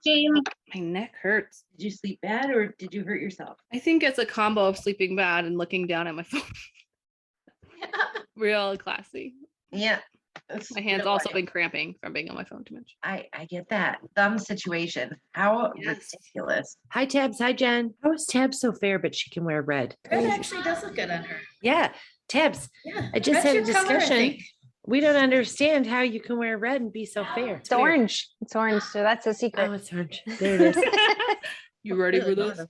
Jamie, My neck hurts. did you sleep bad or did you hurt yourself? I think it's a combo of sleeping bad and looking down at my phone. Real classy. Yeah. My hand's also been cramping from being on my phone too much. I get that. Thumb situation. How ridiculous. Hi, Tabs. Hi, Jen. How is Tabs so fair, but she can wear red? Red actually does look good on her. Yeah. Tabs. Yeah. I just Red's had a your color, I discussion. think. We don't understand how you can wear red and be so fair. It's orange. It's orange. So that's a secret. Oh, it's orange. There it is. You ready for this?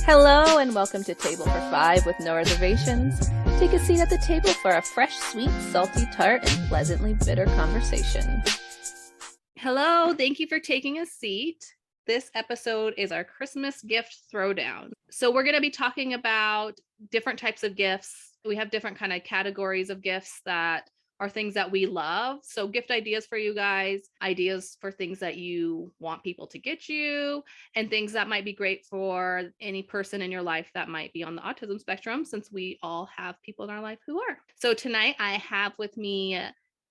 Hello and welcome to Table for Five with No Reservations. Take a seat at the table for a fresh, sweet, salty, tart, and pleasantly bitter conversation. Hello, thank you for taking a seat. This episode is our Christmas gift throwdown. So we're going to be talking about different types of gifts. We have different kind of categories of gifts that are things that we love. So gift ideas for you guys, ideas for things that you want people to get you, and things that might be great for any person in your life that might be on the autism spectrum, since we all have people in our life who are. So tonight I have with me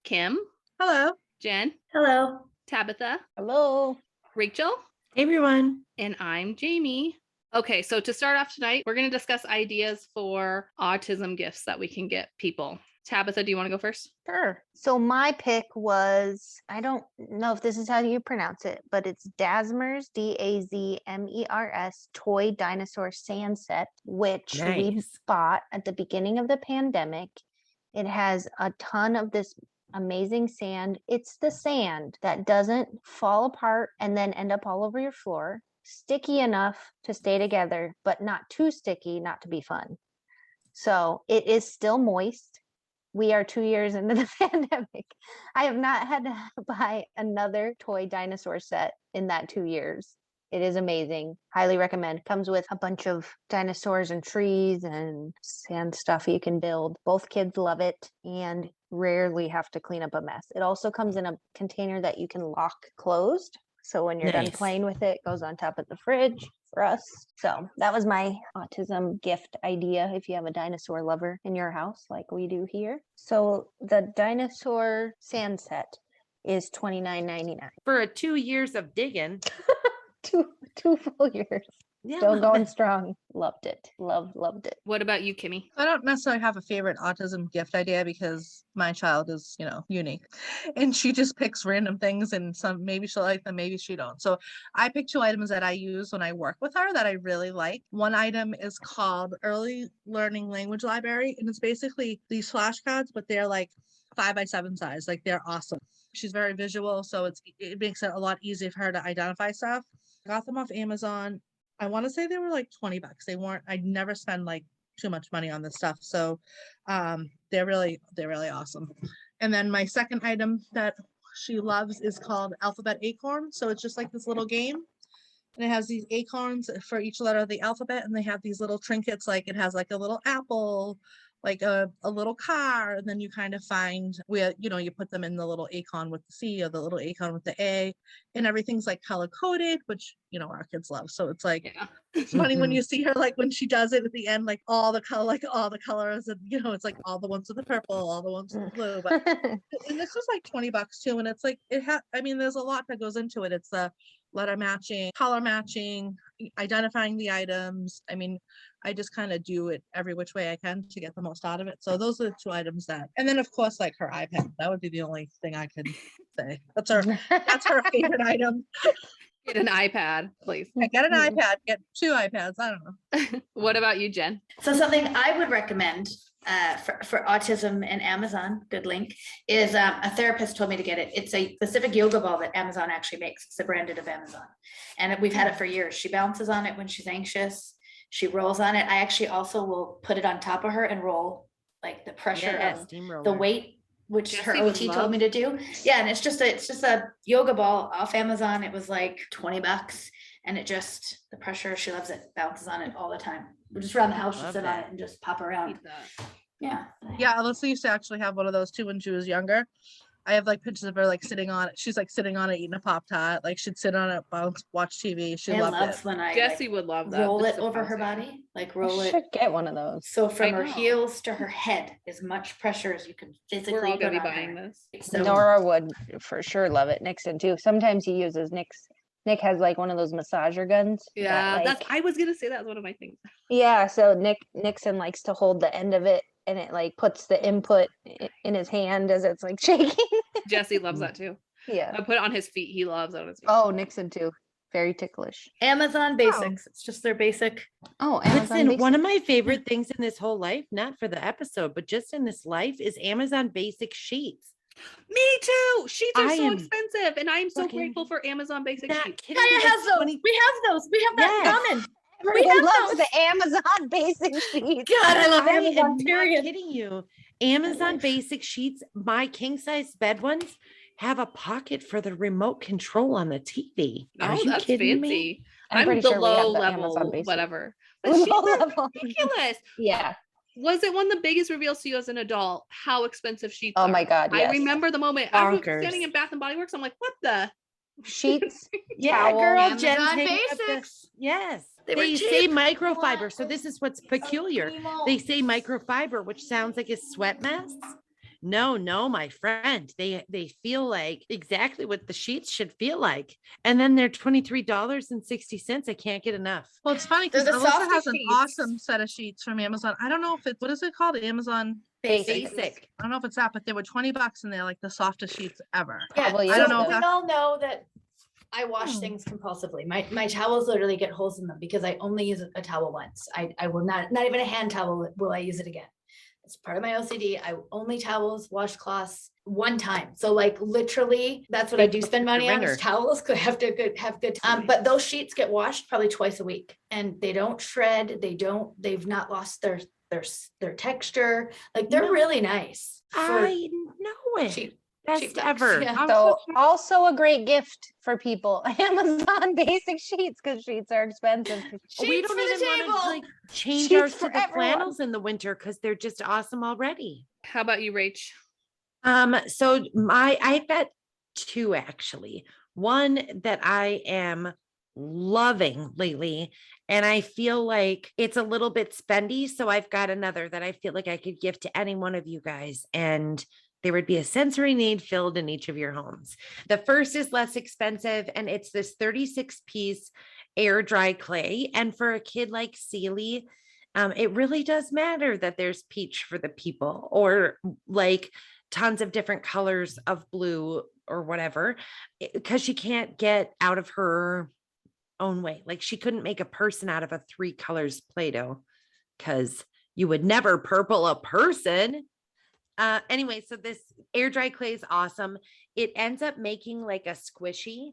Kim. Hello. Jen. Hello. Tabitha. Hello. Rachel. Hey, everyone. And I'm Jamie. Okay, so to start off tonight, we're going to discuss ideas for autism gifts that we can get people. Tabitha, do you want to go first? Sure. So my pick was, I don't know if this is how you pronounce it, but it's Dazmers, Dazmers toy dinosaur sand set, which we Nice. bought at the beginning of the pandemic. It has a ton of this amazing sand. It's the sand that doesn't fall apart and then end up all over your floor. Sticky enough to stay together, but not too sticky, not to be fun. So it is still moist. We are 2 years into the pandemic. I have not had to buy another toy dinosaur set in that 2 years. It is amazing. Highly recommend. Comes with a bunch of dinosaurs and trees and sand stuff you can build. Both kids love it and rarely have to clean up a mess. It also comes in a container that you can lock closed. So when you're done Nice. playing with it, it goes on top of the fridge for us. So that was my autism gift idea if you have a dinosaur lover in your house like we do here. So the dinosaur sand set is $29.99. For 2 years of digging. Two full years. Yeah, Still love going it. strong. Loved it. Loved it. What about you, Kimmy? I don't necessarily have a favorite autism gift idea because my child is, unique. And she just picks random things and some maybe she'll like them, maybe she don't. So I picked 2 items that I use when I work with her that I really like. One item is called Early Learning Language Library, and it's basically these flashcards, but they're like 5x7 size. Like they're awesome. She's very visual, so it makes it a lot easier for her to identify stuff. I got them off Amazon. I want to say they were like $20. They weren't, I never spend like too much money on this stuff. So they're really awesome. And then my second item that she loves is called Alphabet Acorn. So it's just like this little game. And it has these acorns for each letter of the alphabet. And they have these little trinkets, like it has like a little apple, like a little car, and then you kind of find where, you put them in the little acorn with the C or the little acorn with the A, and everything's like color coded, which, our kids love. So it's like, it's funny when you see her, like when she does it at the end, like all the colors, and, it's like all the ones with the purple, all the ones with the blue, but and it's just like $20 too. And it's like, there's a lot that goes into it. It's the letter matching, color matching, identifying the items. I just kind of do it every which way I can to get the most out of it. So those are the 2 items and then of course, like her iPad, that would be the only thing I can say. That's her favorite item. Get an iPad, please. Get an iPad, get 2 iPads. I don't know. What about you, Jen? So something I would recommend for autism and Amazon, good link, is a therapist told me to get it. It's a specific yoga ball that Amazon actually makes. It's the branded of Amazon. And we've had it for years. She bounces on it when she's anxious. She rolls on it. I actually also will put it on top of her and roll like the pressure of the weight, which Jessie her OT told me to do. Yeah. And it's just a yoga ball off Amazon. It was like $20 and the pressure, she loves it, bounces on it all the time. We're just around the house, she'll sit on it and just pop around. Yeah. Yeah. Alyssa used to actually have one of those too when she was younger. I have like pictures of her like sitting on it. She's like sitting on it, eating a Pop-Tart. Like she'd sit on it, bounce, watch TV. She loved it. When I Jessie would love that. roll it over her body, like roll it. Should get one of those. So from I her know. heels to her head, as much pressure as you can physically We're all put gonna be on buying her. this. So Nora would for sure love it. Nixon too. Sometimes he uses Nick's Nick has like one of those massager guns. that, Yeah, that's like- I was gonna say that's one of my things. yeah. So Nixon likes to hold the end of it, and it like puts the input in his hand as it's like shaking. Jesse loves that too. Yeah. I put it on his feet. He loves it on his feet. Oh, Nixon too. Very ticklish. Amazon Basics. It's just their basic. Oh, Amazon Listen, one of Basics. my favorite things in this whole life, not for the episode, but just in this life, is Amazon Basic sheets. Me too. Sheets are I so am expensive, and I am so fucking grateful for Amazon Basic Not sheets. kidding. Kaya you, has that's those. 20 We have those. We have that Yes. common. Everyone have loves those. the Amazon Basic sheets. God, I love I am Amazon. not Period. kidding you. Amazon life. Basic sheets, my king size bed ones have a pocket for the remote control on the TV. Are Oh, you that's kidding fancy. me? I'm pretty the sure we have low the level, Amazon Basic. whatever. But Low sheets are level. ridiculous. Yeah. Was it one of the biggest reveals to you as an adult how expensive sheets Oh are? my God, I yes. remember the moment I was Bonkers. standing in Bath and Body Works. I'm like, what the? Sheets. Yeah, Towel. girl, Amazon Jen's hanging up the- Basics. yes. They were They say cheap. microfiber. So this is what's peculiar. They say microfiber, which sounds like a sweat mask. No, my friend. They feel like exactly what the sheets should feel like. And then they're $23.60. I can't get enough. Well, it's funny They're because the Alyssa softest has an sheets. awesome set of sheets from Amazon. I don't know if it's what is it called? Amazon. Basic. I don't know if it's that, but they were $20 and they're like the softest sheets ever. Yeah, Probably I don't is know if we though. that's- all know that I wash Hmm. things compulsively. My towels literally get holes in them because I only use a towel once. I will not even a hand towel will I use it again. It's part of my OCD. I only towels, washcloths one time. So like literally that's what I do spend money on ringer. is towels. 'Cause I have to have good. But those sheets get washed probably twice a week and they don't shred. They've not lost their texture. Like they're No. really nice. for I know it. cheap- Best cheap bucks, ever. yeah. I'm So so also a great gift for people. Amazon Basic sheets because sheets are expensive. We Sheets don't for the even want table. to like change Sheets ours to for the everyone. flannels in the winter because they're just awesome already. How about you, Rach? So I've got two actually. One that I am loving lately, and I feel like it's a little bit spendy. So I've got another that I feel like I could give to any one of you guys, and there would be a sensory need filled in each of your homes. The first is less expensive, and it's this 36-piece air dry clay. And for a kid like Celie, it really does matter that there's peach for the people, or like tons of different colors of blue or whatever, because she can't get out of her own way. Like she couldn't make a person out of a 3 colors Play-Doh because you would never purple a person. Anyway, so this air dry clay is awesome. It ends up making like a squishy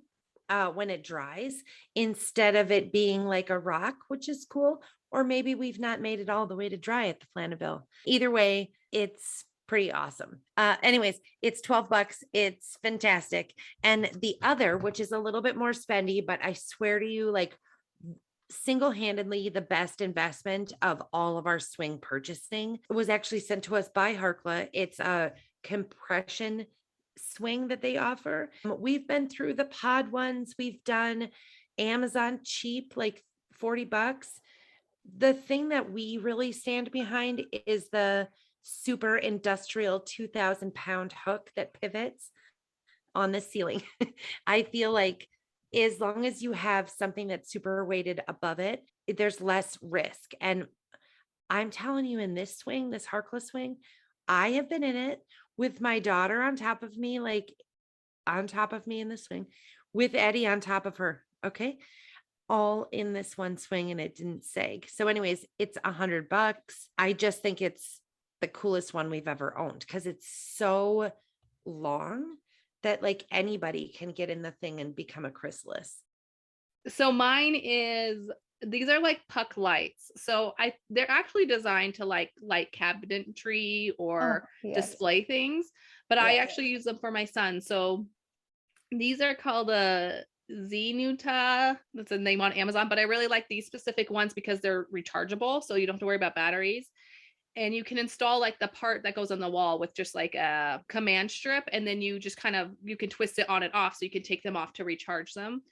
when it dries instead of it being like a rock, which is cool. Or maybe we've not made it all the way to dry at the Flannabelle. Either way, it's pretty awesome. Anyways, it's $12. It's fantastic. And the other, which is a little bit more spendy, but I swear to you, like single-handedly the best investment of all of our swing purchasing, was actually sent to us by Harkla. It's a compression swing that they offer. We've been through the pod ones. We've done Amazon cheap, like $40. The thing that we really stand behind is the super industrial 2,000-pound hook that pivots on the ceiling. I feel like as long as you have something that's super weighted above it, there's less risk. And I'm telling you, in this swing, this Harkless swing, I have been in it with my daughter on top of me, like on top of me in the swing, with Eddie on top of her. Okay. All in this one swing, and it didn't sag. So anyways, it's $100. I just think it's the coolest one we've ever owned because it's so long that like anybody can get in the thing and become a chrysalis. So mine is, these are like puck lights. So they're actually designed to like light cabinetry or display things, but I Yeah. actually use them for my son. So these are called a Zenuta. That's a name on Amazon, but I really like these specific ones because they're rechargeable. So you don't have to worry about batteries. And you can install like the part that goes on the wall with just like a command strip. And then you just you can twist it on and off. So you can take them off to recharge them.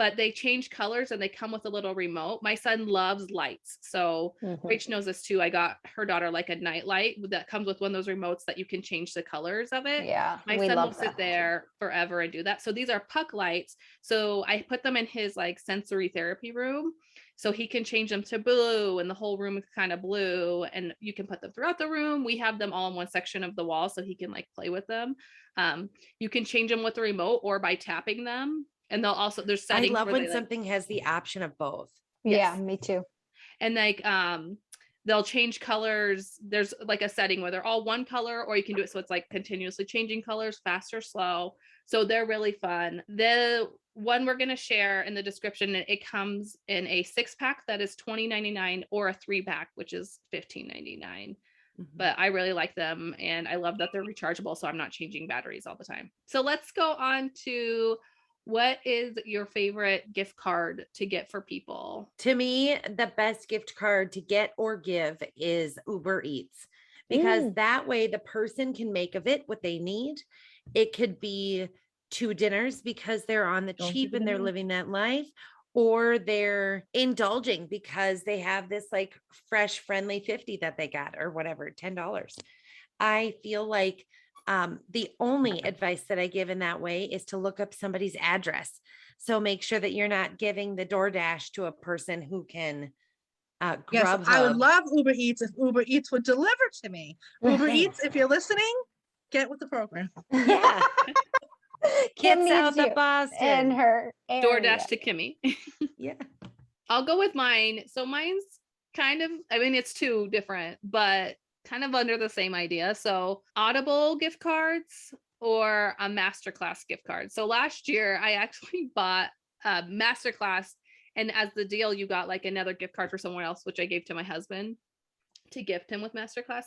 but they change colors and they come with a little remote. My son loves lights. So Mhm. Rach knows this too. I got her daughter like a night light that comes with one of those remotes that you can change the colors of it. Yeah, My we son will love sit that. there forever and do that. So these are puck lights. So I put them in his like sensory therapy room. So he can change them to blue and the whole room is kind of blue, and you can put them throughout the room. We have them all in one section of the wall so he can like play with them. You can change them with the remote or by tapping them. And they'll also, there's I settings love where when they, like, something has the option of both. Yeah, Yes. me too. and like they'll change colors. There's like a setting where they're all one color, or you can do it so it's like continuously changing colors, fast or slow. So they're really fun. The one we're going to share in the description, it comes in a 6-pack that is $20.99 or a 3-pack, which is $15.99. But I really like them, and I love that they're rechargeable, so I'm not changing batteries all the time. So let's go on to, what is your favorite gift card to get for people? To me, the best gift card to get or give is Uber Eats, because that way the person can make of it what they need. It could be 2 dinners because they're on the Don't cheap give it and they're away. living that life, or they're indulging because they have this like fresh, friendly 50 that they got or whatever, $10. I feel like the only advice that I give in that way is to look up somebody's address. So make sure that you're not giving the DoorDash to a person who can Yes, grub I would hub. love Uber Eats if Uber Eats would deliver to me. Uber Eats, if you're listening, get with the program. Yeah. Kim Get needs south you of Boston. in her area. DoorDash to Kimmy. Yeah. I'll go with mine. So mine's kind of, I mean, it's 2 different, but kind of under the same idea. So Audible gift cards or a masterclass gift card. So last year I actually bought a masterclass, and as the deal, you got like another gift card for someone else, which I gave to my husband to gift him with masterclass.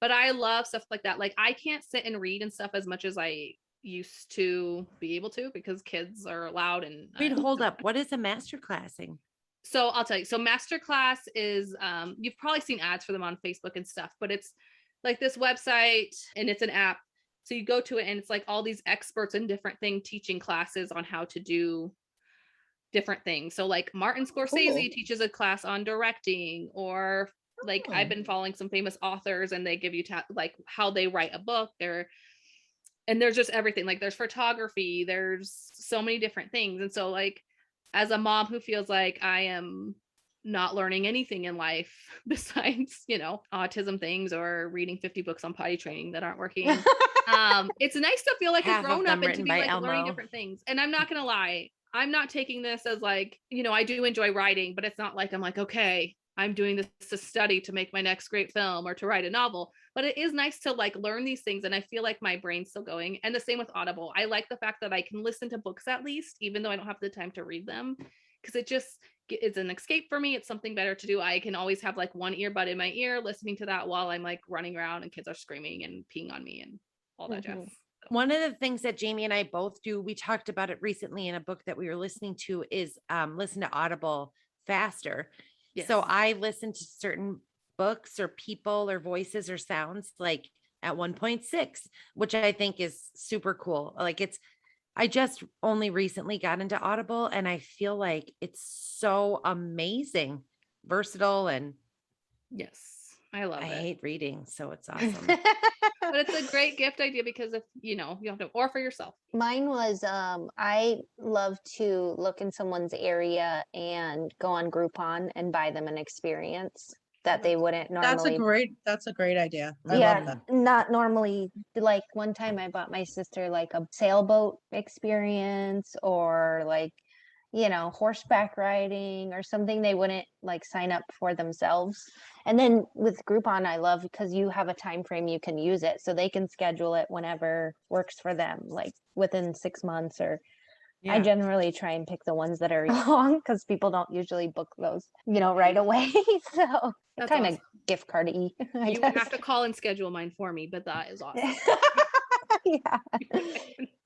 But I love stuff like that. Like I can't sit and read and stuff as much as I used to be able to because kids are loud and Wait, hold up. What is a master classing? So I'll tell you. So masterclass is you've probably seen ads for them on Facebook and stuff, but it's like this website and it's an app. So you go to it and it's like all these experts in different things teaching classes on how to do different things. So like Martin Scorsese Cool. teaches a class on directing, or like I've been following some famous authors and they give you like how they write a book, and there's just everything. Like there's photography, there's so many different things. And so like as a mom who feels like I am not learning anything in life besides, autism things or reading 50 books on potty training that aren't working. It's nice to feel like Half a of grown up them and to written be by like learning Elmo. different things. And I'm not going to lie, I'm not taking this as like, I do enjoy writing, but it's not like I'm like, okay, I'm doing this to study to make my next great film or to write a novel. But it is nice to like learn these things. And I feel like my brain's still going. And the same with Audible. I like the fact that I can listen to books at least, even though I don't have the time to read them, because it's an escape for me. It's something better to do. I can always have like one earbud in my ear listening to that while I'm like running around and kids are screaming and peeing on me and all that jazz. One of the things that Jamie and I both do, we talked about it recently in a book that we were listening to, is listen to Audible faster. Yes. So I listen to certain books or people or voices or sounds like at 1.6, which I think is super cool. Like I just only recently got into Audible and I feel like it's so amazing, versatile, and Yes, I love I it. hate reading, so it's awesome. But it's a great gift idea because if you have to, or for yourself. Mine was I love to look in someone's area and go on Groupon and buy them an experience that they wouldn't normally. That's a great idea. I Yeah, love that. not normally. Like one time I bought my sister like a sailboat experience, or like, horseback riding or something they wouldn't like sign up for themselves. And then with Groupon, I love because you have a time frame you can use it, so they can schedule it whenever works for them, like within 6 months. Or I generally try and pick the ones that are long because people don't usually book those, right away. So That's kind of awesome. gift card-y, I You guess. have to call and schedule mine for me, but that is awesome. Yeah.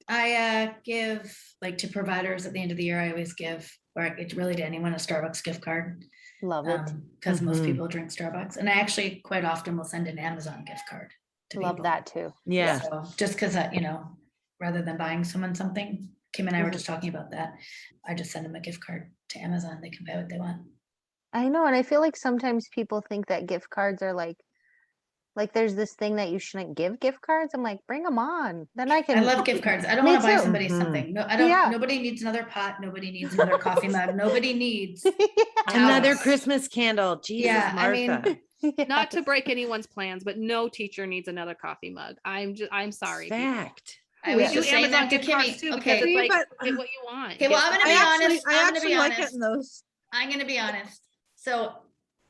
I give like to providers at the end of the year. I always give, or really to anyone, a Starbucks gift card. Love it. Because most Mhm. people drink Starbucks, and I actually quite often will send an Amazon gift card to Love people. that too. Yeah. So just because rather than buying someone something, Kim and I were just talking about that. I just send them a gift card to Amazon. They can buy what they want. I know, and I feel like sometimes people think that gift cards are like there's this thing that you shouldn't give gift cards. I'm like, bring them on. Then I can. I love gift cards. I don't Me want to buy too. somebody Mhm. something. No, I don't. Yeah. Nobody needs another pot. Nobody needs another coffee mug. Nobody needs Another towels. Christmas candle. Jesus, Yeah, I mean, Martha. Not to break anyone's plans, but no teacher needs another coffee mug. I'm sorry. people. Fact. I was We do just saying Amazon that to gift cards Kimmy. too because Okay, it's like but- get what you want. Okay, well, Get I'm the- gonna be honest. I I'm gonna actually be like honest. getting those. I'm gonna be honest. So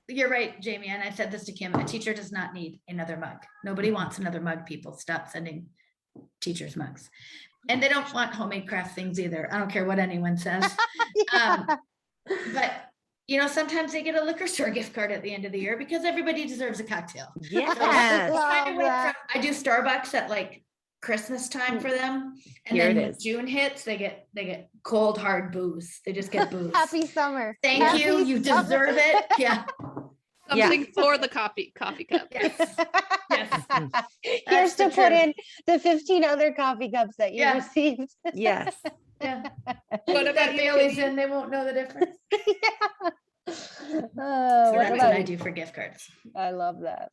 you're right, Jamie, and I said this to Kim. A teacher does not need another mug. Nobody wants another mug. People stop sending teachers mugs, and they don't want homemade craft things either. I don't care what anyone says. But you know, sometimes they get a liquor store gift card at the end of the year because everybody deserves a cocktail. Yes. I that. do Starbucks at like Christmas time for them, and Here then it when is. June hits, they get cold hard booze. They just get booze. Happy summer. Thank Happy you. You summer. deserve it. Yeah. Something for the coffee cup. Yes. Yes. Here's the to put truth. in the 15 other coffee cups that you Yeah. received. Yes. Yeah. What Put about that you, Bailey's Kimmy? in, they won't know the difference. So So what that's about what I you? do for gift cards. I love that.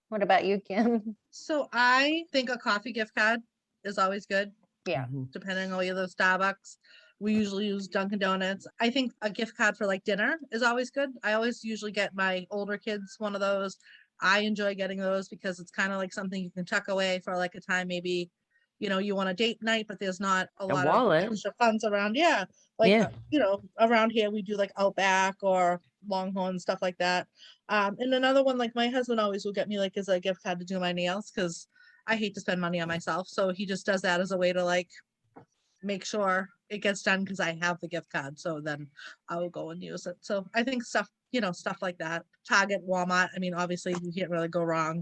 What about you, Kim? So I think a coffee gift card is always good, Yeah. Mhm. depending on either Starbucks. We usually use Dunkin' Donuts. I think a gift card for like dinner is always good. I always usually get my older kids one of those. I enjoy getting those because it's kind of like something you can tuck away for like a time, maybe, you want a date night, but there's not a lot wallet. of extra funds around. Yeah. Like, Yeah. Around here we do like Outback or Longhorn, stuff like that. And another one, like my husband always will get me like as a gift card to do my nails because I hate to spend money on myself. So he just does that as a way to like make sure it gets done because I have the gift card. So then I will go and use it. So I think stuff like that. Target, Walmart. I mean, obviously you can't really go wrong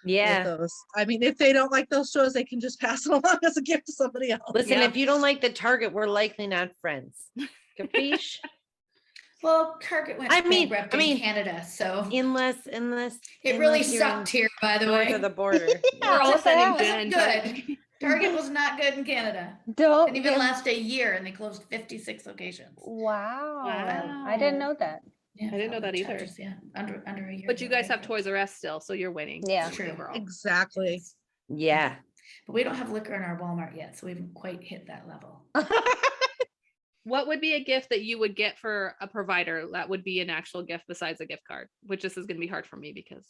with Yeah. those. I mean, if they don't like those stores, they can just pass it along as a gift to somebody else. Listen, Yeah. if you don't like the Target, we're likely not friends. Capiche? Well, Target went bankrupt in Canada, so Unless it unless really you're sucked in here, by the north way. of the border. We're all What the sending hell? Jen. Good. Target was not good in Canada. Don't Didn't even give- last a year and they closed 56 locations. Wow. Wow. I didn't know that. Yeah, I didn't know that either. charges, Yeah, under a year. But they you were guys have bankrupt. Toys R Us still, so you're winning. Yeah. True. overall. Exactly. Yeah. But we don't have liquor in our Walmart yet, so we haven't quite hit that level. What would be a gift that you would get for a provider that would be an actual gift besides a gift card? Which this is going to be hard for me because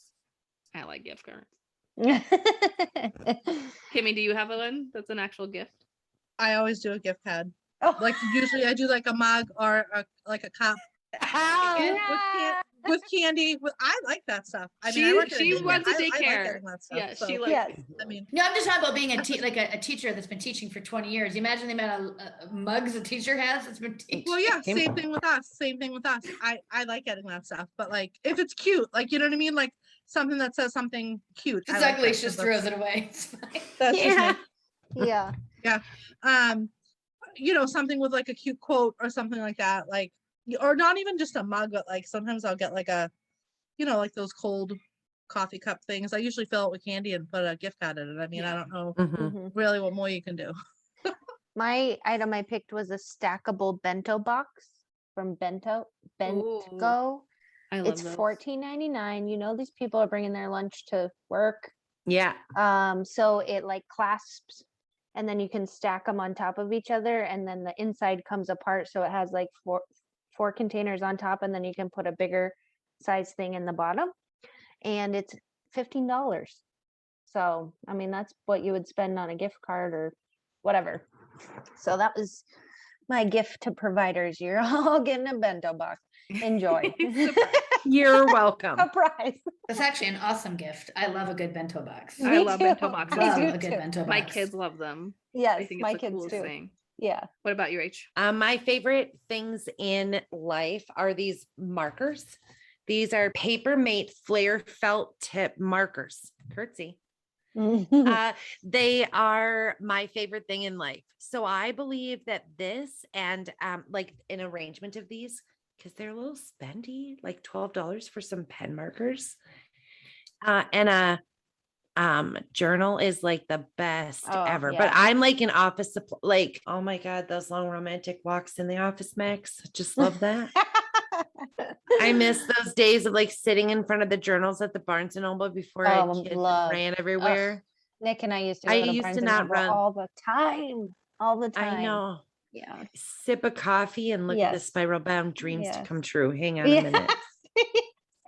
I like gift cards. Kimmy, do you have one that's an actual gift? I always do a gift card. Oh. Like usually I do like a mug or like a cup with candy. I like that stuff. I mean, I work at a She daycare. runs a I like daycare. getting that stuff. Yeah, so, she like Yes. I mean, No, I'm just talking about being a teacher that's been teaching for 20 years. You imagine the amount of mugs a teacher has that's been teaching. well, yeah, Same- same thing with us. Same thing with us. I like getting that stuff, but like if it's cute, like you know what I mean, like something that says something cute. If I it's like ugly, that, she just 'cause throws it away. It's fine. that's just me. Yeah. Something with like a cute quote or something like that, like, or not even just a mug, but like sometimes I'll get like a, like those cold coffee cup things. I usually fill it with candy and put a gift card in it. I mean, I don't know Mhm. Mhm. really what more you can do. My item I picked was a stackable bento box from Bento. Bento. I love It's those. $14.99. These people are bringing their lunch to work. Yeah. So it like clasps and then you can stack them on top of each other and then the inside comes apart. So it has like four containers on top and then you can put a bigger size thing in the bottom and it's $15. So, I mean, that's what you would spend on a gift card or whatever. So that was my gift to providers. You're all getting a bento box. Enjoy. You're welcome. Surprise. That's actually an awesome gift. I love a good bento box. I Me love bento too. boxes. Me Love too, a good too. bento box. My kids love them. I Yes, think my it's the kids coolest too. thing. Yeah. What about you, Rach? My favorite things in life are these markers. These are Paper Mate Flare Felt Tip markers. Curtsy. They are my favorite thing in life. So I believe that this and like an arrangement of these, because they're a little spendy, like $12 for some pen markers. And journal is like the best Oh, ever. yeah. But I'm like an office like, oh my God, those long romantic walks in the office, Max. Just love that. I miss those days of like sitting in front of the journals at the Barnes and Noble before I had Oh, kids and love. ran everywhere. Nick and I used to I go to used Barnes to and not Noble run. all the time. All the I time. know. Yeah. Sip a coffee and look at the Yes. spiral bound dreams to Yes. come true. Hang on a Yeah. minute.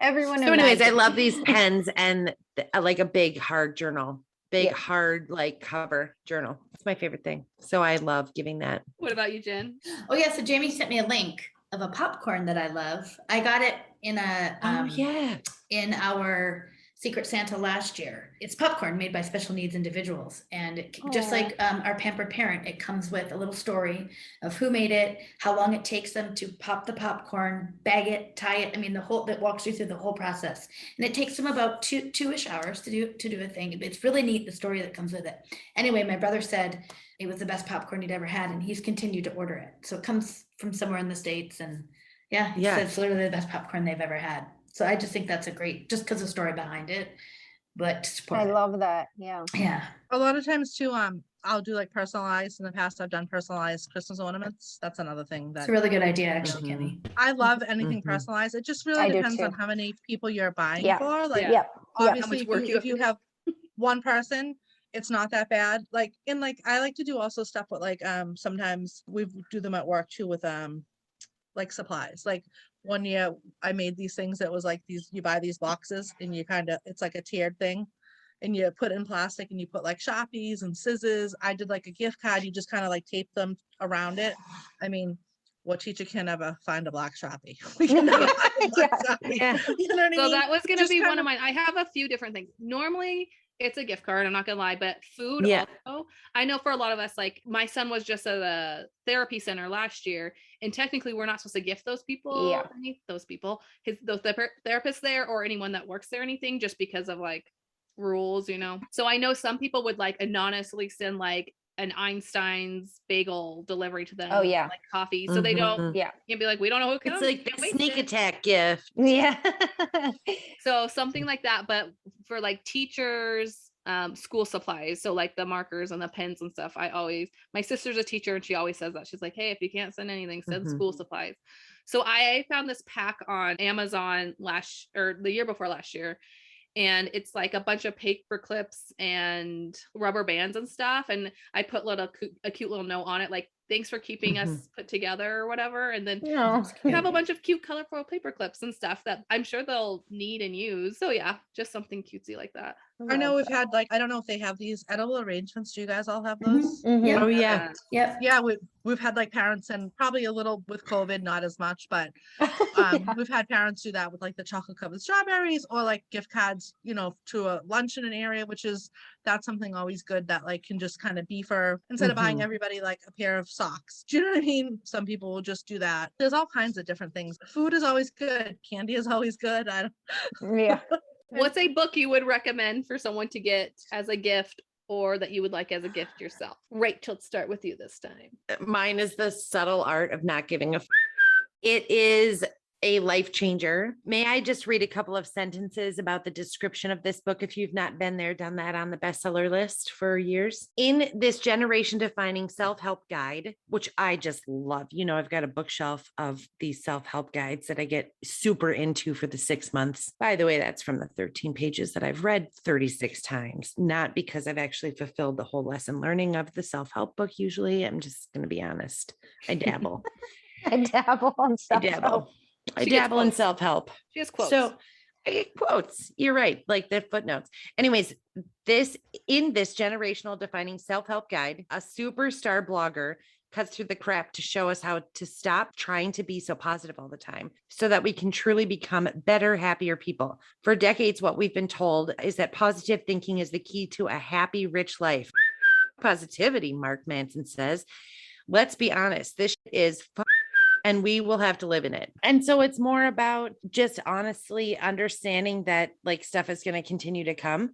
Everyone. So anyways, I imagines. love these pens and like a big hard journal, big Yeah. hard like cover journal. It's my favorite thing. So I love giving that. What about you, Jen? Oh yeah, so Jamie sent me a link of a popcorn that I love. I got it in a Oh yeah. in our Secret Santa last year. It's popcorn made by special needs individuals. And just Aw. like our pampered parent, it comes with a little story of who made it, how long it takes them to pop the popcorn, bag it, tie it. I mean, that walks you through the whole process. And it takes them about two-ish hours to do a thing. It's really neat, the story that comes with it. Anyway, my brother said it was the best popcorn he'd ever had, and he's continued to order it. So it comes from somewhere in the States, and yeah, he said it's literally the best popcorn they've ever had. So I just think that's a great, just because of the story behind it, but to support I it. love that. Yeah. Yeah. A lot of times too, I'll do like personalized. In the past, I've done personalized Christmas ornaments. That's another thing It's that a really good idea, actually, Mhm. Kimmy. I love anything Mhm. personalized. It just I really do depends on too. how many people you're buying Yeah. for. Like Yeah. Yep. Yep. obviously How much work if you have one person, it's not that bad. Like I like to do also stuff with like sometimes we do them at work too with like supplies. Like one year I made these things that was like you buy these boxes and it's like a tiered thing and you put it in plastic and you put like Sharpies and scissors. I did like a gift card, you just kind of like tape them around it. I mean, what teacher can ever find a black Sharpie? We can never find a black Sharpie. Yeah. You know what I So mean? that was going to Just be kind one of of- mine. I have a few different things. Normally it's a gift card, I'm not gonna lie, but food Yeah. also. I know for a lot of us, like my son was just at a therapy center last year, and technically we're not supposed to gift those people, Yeah. those therapists there or anyone that works there, anything, just because of like rules, you know. So I know some people would like anonymously send like an Einstein's bagel delivery to them. Oh, yeah. Like coffee. So they don't Mhm. Yeah. can't be like, we don't know who It's comes. like can't the waste sneak it." attack gift. Yeah. So something like that, but for like teachers, school supplies, so like the markers and the pens and stuff, my sister's a teacher and she always says that. She's like, hey, if you can't send anything, send Mhm. school supplies. So I found this pack on Amazon the year before last year, and it's like a bunch of paper clips and rubber bands and stuff, and I put a cute little note on it like, thanks for keeping Mhm. us put together or whatever. And then No. you have a bunch of cute colorful paper clips and stuff that I'm sure they'll need and use. So yeah, just something cutesy like that. I know we've had like, I don't know if they have these edible arrangements. Do you guys all have Mhm. those? Yep. Oh yeah. Yep. Yeah, we've had like parents, and probably a little with COVID, not as much, but we've had parents do that with like the chocolate covered strawberries or like gift cards, to a lunch in an area, that's something always good that like can just kind of be for, instead of buying Mhm. everybody like a pair of socks. Do you know what I mean? Some people will just do that. There's all kinds of different things. Food is always good. Candy is always good. Yeah. What's a book you would recommend for someone to get as a gift or that you would like as a gift yourself? Rachel, let's start with you this time. Mine is The Subtle Art of Not Giving a It is a life changer. May I just read a couple of sentences about the description of this book if you've not been there, done that on the bestseller list for years? In this generation defining self-help guide, which I just love, I've got a bookshelf of these self-help guides that I get super into for the 6 months. By the way, that's from the 13 pages that I've read 36 times, not because I've actually fulfilled the whole lesson learning of the self-help book. Usually, I'm just going to be honest. I dabble. I dabble on I stuff. dabble. I She gets dabble in quotes. self-help. She has quotes. So I get quotes. You're right. Like the footnotes. Anyways, in this generational defining self-help guide, a superstar blogger cuts through the crap to show us how to stop trying to be so positive all the time so that we can truly become better, happier people. For decades, what we've been told is that positive thinking is the key to a happy, rich life. Positivity, Mark Manson says. Let's be honest. This is and we will have to live in it. And so it's more about just honestly understanding that like stuff is going to continue to come,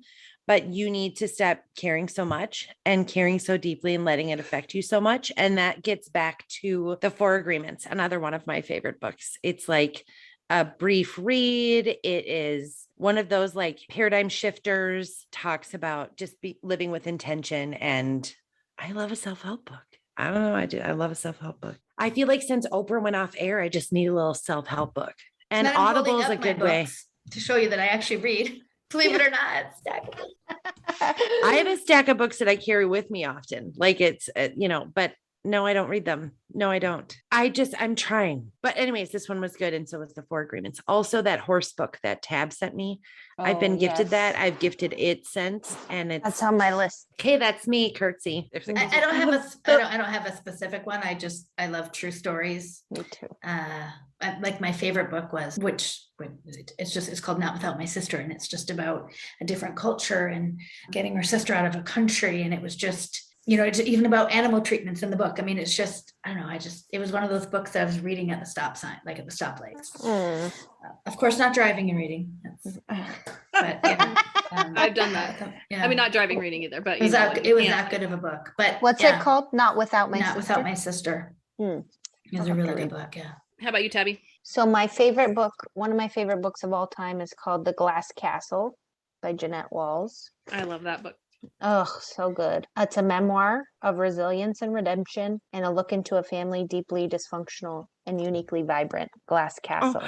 but you need to stop caring so much and caring so deeply and letting it affect you so much. And that gets back to the 4 Agreements, another one of my favorite books. It's like, a brief read. It is one of those like paradigm shifters, talks about just living with intention. And I love a self-help book. I don't know. I do. I love a self-help book. I feel like since Oprah went off air, I just need a little self-help book. And I'm holding Audible is up a my good way. books to show you that I actually read. Believe it or not. I have a stack of books that I carry with me often. Like it's, but no, I don't read them. No, I don't. I'm trying. But anyways, this one was good. And so was the Four Agreements. Also that horse book that Tab sent me. I've been gifted that. I've gifted it since. And it's That's on my list. okay. That's me, Curtsy. I don't have a specific one. I love true stories. Me too. Like my favorite book was, it's called Not Without My Sister. And it's just about a different culture and getting her sister out of a country. And it was just, it's even about animal treatments in the book. I mean, it's just, I don't know. It was one of those books that I was reading at the stop sign, like at the stoplights. Of course, not driving and reading. But yeah, I've done that. Yeah. I mean, not driving reading either, but it was that good of a book. But What's it called? Not Without My Sister. Without My Sister. It was a really good book. Yeah. How about you, Tabby? So my favorite book, one of my favorite books of all time, is called The Glass Castle by Jeanette Walls. I love that book. Oh, so good. It's a memoir of resilience and redemption and a look into a family deeply dysfunctional and uniquely vibrant. Glass Castle.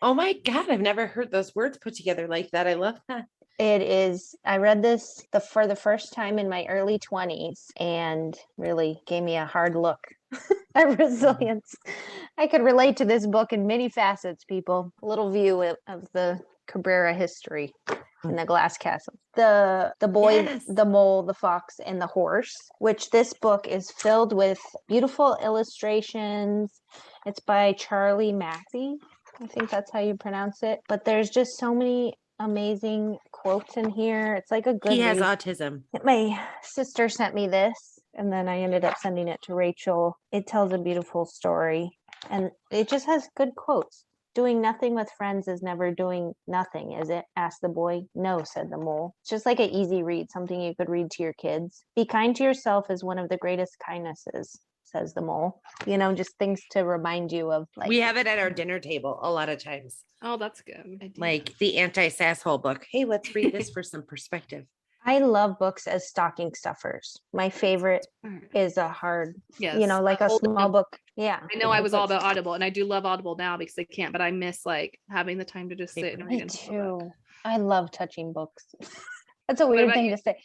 Oh my God. I've never heard those words put together like that. I love that. It is. I read this for the first time in my early 20s and really gave me a hard look at resilience. I could relate to this book in many facets, people. A little view of the Cabrera history in The Glass Castle. The boy, Yes. the mole, the fox, and the horse, which this book is filled with beautiful illustrations. It's by Charlie Mackey. I think that's how you pronounce it. But there's just so many amazing quotes in here. It's like a good He has read. autism. My sister sent me this, and then I ended up sending it to Rachel. It tells a beautiful story, and it just has good quotes. Doing nothing with friends is never doing nothing, is it? Asked the boy. No, said the mole. It's just like an easy read, something you could read to your kids. Be kind to yourself is one of the greatest kindnesses, says the mole. Just things to remind you of. Like, We have it at our dinner table a lot of times. Oh, that's good. Like the anti-sasshole book. Hey, let's read this for some perspective. I love books as stocking stuffers. My favorite is a hard, Yes. like a small book. Yeah. I know I was all about Audible, and I do love Audible now because I can't, but I miss like having the time to just sit and read. Me and stuff like that. too. I love touching books. That's a weird about thing you? to say.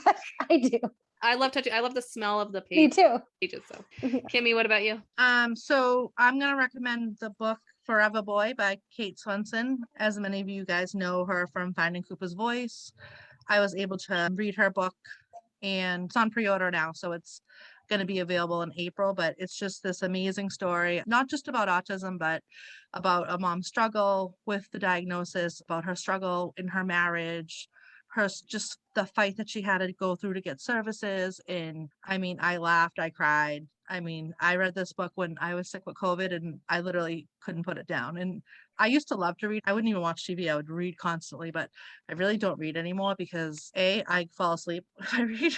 But I do. I love touching. I love the smell of the Me too. pages. So, Kimmy, what about you? So I'm gonna recommend the book Forever Boy by Kate Swenson. As many of you guys know her from Finding Cooper's Voice, I was able to read her book, and it's on pre-order now, so it's going to be available in April. But it's just this amazing story, not just about autism, but about a mom's struggle with the diagnosis, about her struggle in her marriage, just the fight that she had to go through to get services. And I mean, I laughed, I cried. I mean, I read this book when I was sick with COVID, and I literally couldn't put it down. And I used to love to read. I wouldn't even watch TV. I would read constantly, but I really don't read anymore because I fall asleep if I read.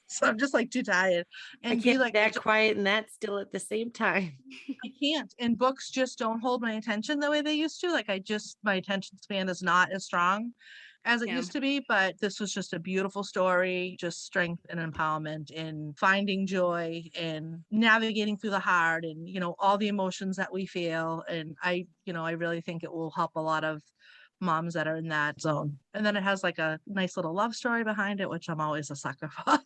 So I'm just like too tired. I And can't like that quiet and that still at the same time. I can't. And books just don't hold my attention the way they used to. Like my attention span is not as strong as it used to be, but this was just a beautiful story, just strength and empowerment in finding joy and navigating through the hard and, all the emotions that we feel. And I really think it will help a lot of moms that are in that zone. And then it has like a nice little love story behind it, which I'm always a sucker for.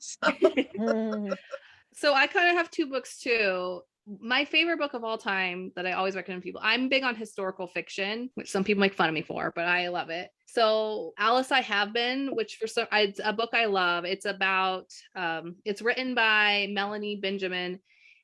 So I kind of have two books too. My favorite book of all time that I always recommend people. I'm big on historical fiction, which some people make fun of me for, but I love it. So Alice I Have Been, which it's a book I love. It's about it's written by Melanie Benjamin,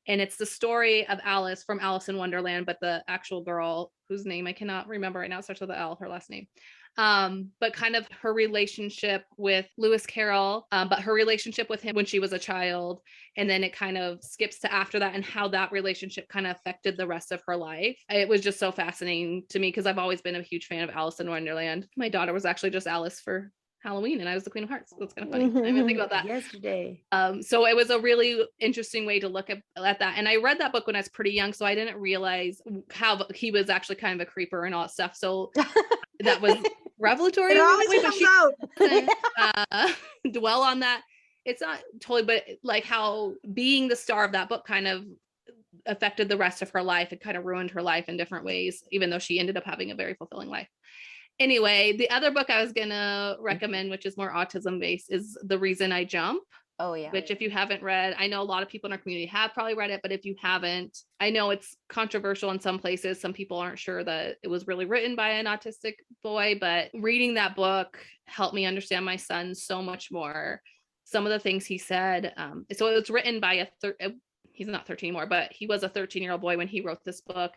and it's the story of Alice from Alice in Wonderland, but the actual girl whose name I cannot remember right now, starts with an L, her last name. But kind of her relationship with Lewis Carroll, but her relationship with him when she was a child. And then it kind of skips to after that and how that relationship kind of affected the rest of her life. It was just so fascinating to me because I've always been a huge fan of Alice in Wonderland. My daughter was actually just Alice for Halloween and I was the Queen of Hearts. That's kind of funny. I didn't even think about that. Yesterday. So it was a really interesting way to look at that. And I read that book when I was pretty young, so I didn't realize how he was actually kind of a creeper and all that stuff. So that was revelatory. It always but comes she out. doesn't, dwell on that. It's not totally, but like how being the star of that book kind of affected the rest of her life. It kind of ruined her life in different ways, even though she ended up having a very fulfilling life. Anyway, the other book I was gonna recommend, which is more autism based, is The Reason I Jump. Oh yeah. Which if you haven't read, I know a lot of people in our community have probably read it, but if you haven't, I know it's controversial in some places. Some people aren't sure that it was really written by an autistic boy, but reading that book helped me understand my son so much more. Some of the things he said. So it's written by he's not 13 anymore, but he was a 13-year-old boy when he wrote this book.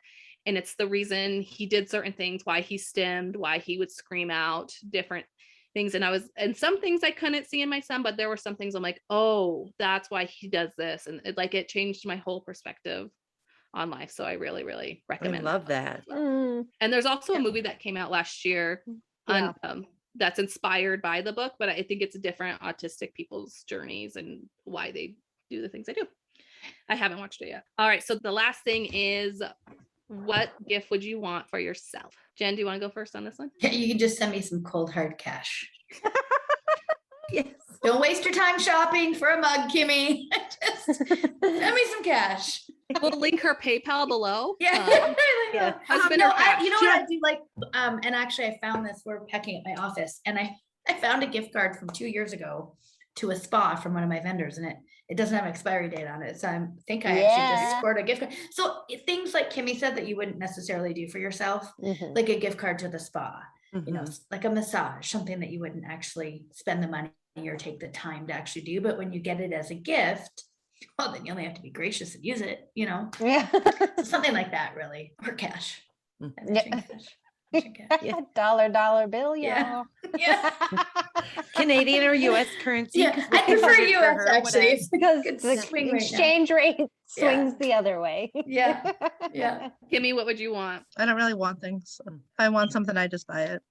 And it's the reason he did certain things, why he stemmed, why he would scream out different things. And some things I couldn't see in my son, but there were some things I'm like, oh, that's why he does this. And it changed my whole perspective on life. So I really, really I recommend love that. And there's also a movie that came out last year that's inspired by the book, but I think it's different autistic people's journeys and why they do the things they do. I haven't watched it yet. All right. So the last thing is, what gift would you want for yourself? Jen, do you want to go first on this one? Yeah, you can just send me some cold hard cash. Yes. Don't waste your time shopping for a mug, Kimmy. Just send me some cash. We'll link her PayPal below. Yeah. Yeah. Husband No, or cash? you know what I do like? And actually I found this, we're packing at my office, and I found a gift card from 2 years ago to a spa from one of my vendors, and it doesn't have an expiry date on it. So I think I actually just scored a gift card. So things like Kimmy said that you wouldn't necessarily do for yourself, like a gift card to the spa, you know, like a massage, something that you wouldn't actually spend the money or take the time to actually do. But when you get it as a gift, well, then you only have to be gracious and use it, you know? Yeah. So something like that, really, or cash. Yeah. Dollar bill, Yeah. y'all. Yeah. Canadian or US currency? Yeah, 'Cause we I can prefer vote for US her, actually. whatever. It's Because good the swing right now. exchange rate swings the other way. Yeah. Yeah. Kimmy, what would you want? I don't really want things. If I want something, I just buy it.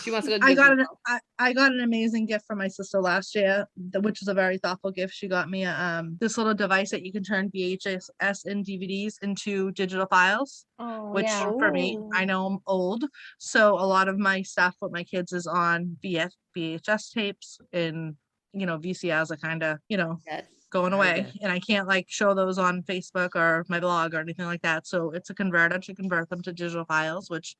She wants to go to I got Disney an World. I got an amazing gift from my sister last year, which is a very thoughtful gift. She got me this little device that you can turn VHS and DVDs into digital files. Oh, Which yeah. for me, I know I'm old, so a lot of my stuff with my kids is on VHS tapes, and VCRs are kind of going away, and I can't show those on Facebook or my blog or anything like that. So it's a converter to convert them to digital files, which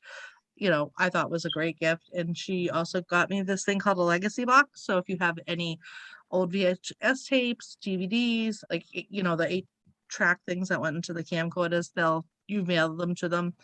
I thought was a great gift. And she also got me this thing called a legacy box. So if you have any old VHS tapes, DVDs, the 8-track things that went into the camcorders, you mail them to them,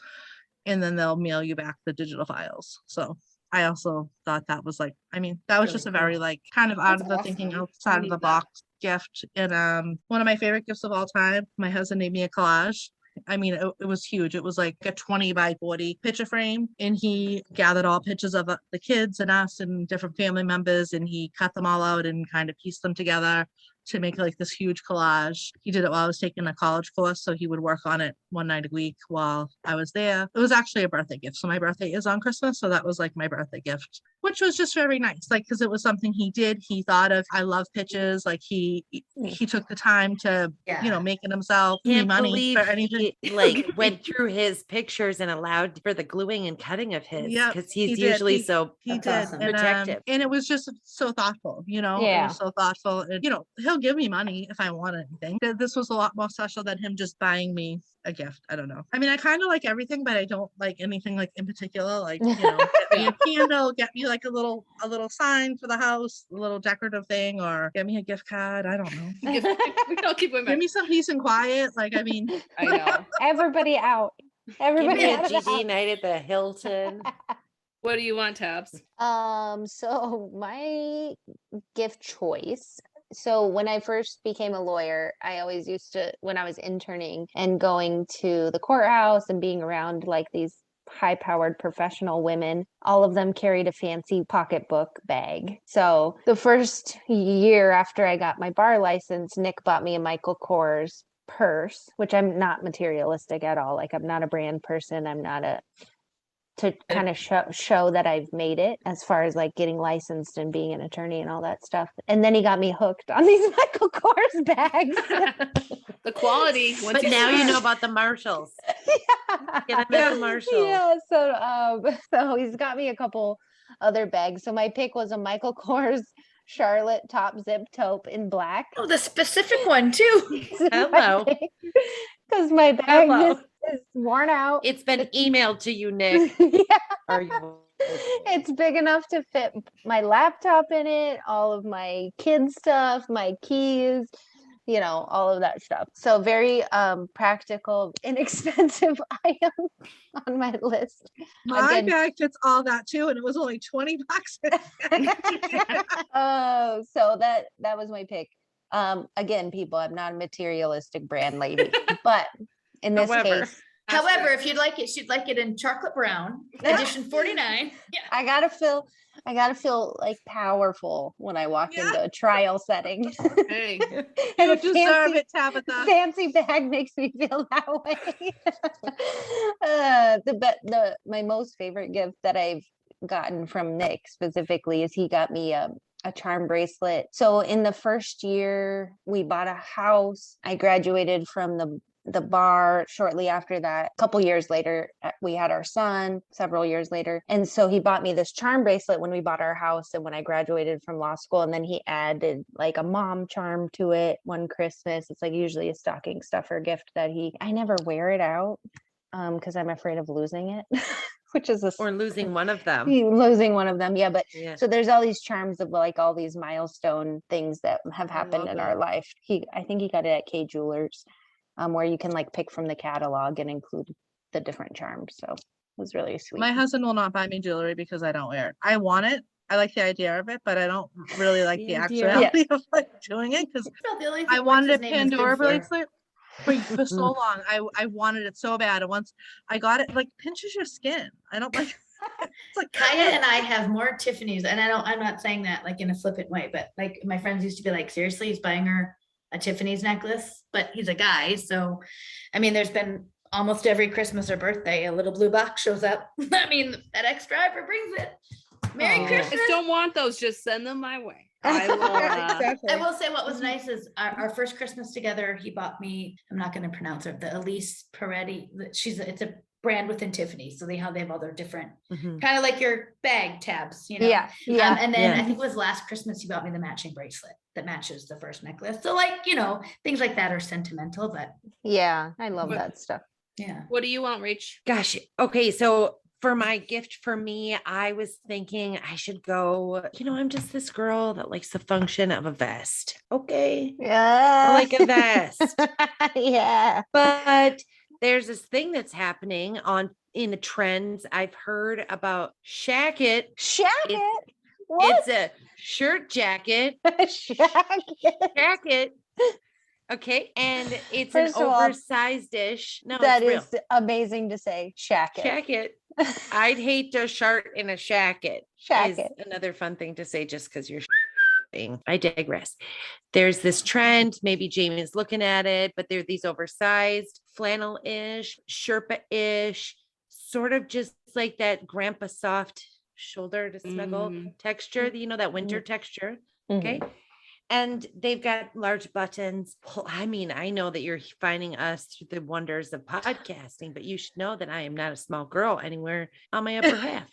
and then they'll mail you back the digital files. So I also thought that was that was Really just a cool. very kind of out That's of the awesome. thinking I outside of need the that. box gift. And one of my favorite gifts of all time, my husband made me a collage. It was huge. It was like a 20 by 40 picture frame, and he gathered all pictures of the kids and us and different family members, and he cut them all out and kind of pieced them together to make this huge collage. He did it while I was taking a college course, so he would work on it one night a week while I was there. It was actually a birthday gift. So my birthday is on Christmas, so that was my birthday gift, which was just very nice. Because it was something he did. He thought of. I love pictures. He took the time to make it himself. Give me Can't money believe for anything. he went through his pictures and allowed for the gluing and cutting of his, Yep, because he's he did. usually He so did, awesome. protective. and it was just so thoughtful. It Yeah. was so thoughtful, and he'll give me money if I want anything. This was a lot more special than him just buying me a gift. I don't know. I kind of like everything, but I don't like anything in particular. Get me a candle, get me a little sign for the house, a little decorative thing, or get me a gift card. I don't know. We don't keep women. Give me some peace and quiet. I know. Everybody out. Give Everybody me out a of the GD house. night at the Hilton. What do you want, Tabs? So my gift choice. So when I first became a lawyer, I always used to, when I was interning and going to the courthouse and being around these high-powered professional women, all of them carried a fancy pocketbook bag. So the first year after I got my bar license, Nick bought me a Michael Kors purse, which I'm not materialistic at all. I'm not a brand person. I'm not a to kind of show that I've made it as far as like getting licensed and being an attorney and all that stuff. And then he got me hooked on these Michael Kors bags. The quality. But now you know about the Marshalls. Get them at the Marshalls. Yeah. So he's got me a couple other bags. So my pick was a Michael Kors Charlotte top zip taupe in black. Oh, the specific one too. Hello. Because my bag is worn out. It's been emailed to you, Nick. Yeah. Are you? It's big enough to fit my laptop in it, all of my kids stuff, my keys, all of that stuff. So very practical, inexpensive item on my list. My bag fits all that too, and it was only $20. Oh, so that was my pick. Again, people, I'm not a materialistic brand lady, but in this case, however, if you'd like it, she'd like it in chocolate brown, edition 49. Yeah. I gotta feel like powerful when I walk into a trial setting. Hey. And You deserve it, Tabitha. Fancy bag makes me feel that way. My most favorite gift that I've gotten from Nick specifically is he got me a charm bracelet. So in the first year we bought a house, I graduated from the bar shortly after that. A couple years later, we had our son several years later. And so he bought me this charm bracelet when we bought our house and when I graduated from law school. And then he added like a mom charm to it one Christmas. It's like usually a stocking stuffer gift that I never wear it out because I'm afraid of losing it. Which is or losing one of them. Losing one of them, yeah. But Yeah. so there's all these charms of like all these milestone things that have happened in our life. I think he got it at K Jewelers, where you can like pick from the catalog and include the different charms. So it was really sweet. My husband will not buy me jewelry because I don't wear it. I want it. I like the idea of it, but I don't really like the actuality of like doing it because I wanted a Pandora bracelet for so long. I wanted it so bad, and once I got it, like pinches your skin. I don't like. It's like Kaya and I have more Tiffany's, and I'm not saying that like in a flippant way, but like my friends used to be like, seriously, he's buying her a Tiffany's necklace, but he's a guy. So, I mean, there's been almost every Christmas or birthday, a little blue box shows up. I mean, FedEx driver brings it. Merry Christmas. I just don't want those. Just send them my way. I will, I will say what was nice is our first Christmas together, he bought me, I'm not going to pronounce her, the Elise Peretti. It's a brand within Tiffany. So they have all their different, kind of like your bag tabs, Yeah. And then I think it was last Christmas, he bought me the matching bracelet that matches the first necklace. So like, things like that are sentimental, but yeah, I love that stuff. Yeah. What do you want, Rach? Gosh. Okay. So for my gift for me, I was thinking I should go, I'm just this girl that likes the function of a vest. Okay. Yeah. I like a vest. Yeah. But there's this thing that's happening in the trends. I've heard about shacket. What? It's a shirt jacket. Jacket. Okay. And it's First an of all, oversized-ish. No, That it's is amazing to say. Shacket. Shacket. I'd hate to shirt in a shacket. Shacket. Is another fun thing to say just because you're I digress. There's this trend, maybe Jamie's looking at it, but they're these oversized flannel-ish, Sherpa-ish, sort of just like that grandpa soft shoulder to snuggle texture, that winter texture. Okay. And they've got large buttons. Well, I mean, I know that you're finding us through the wonders of podcasting, but you should know that I am not a small girl anywhere on my upper half.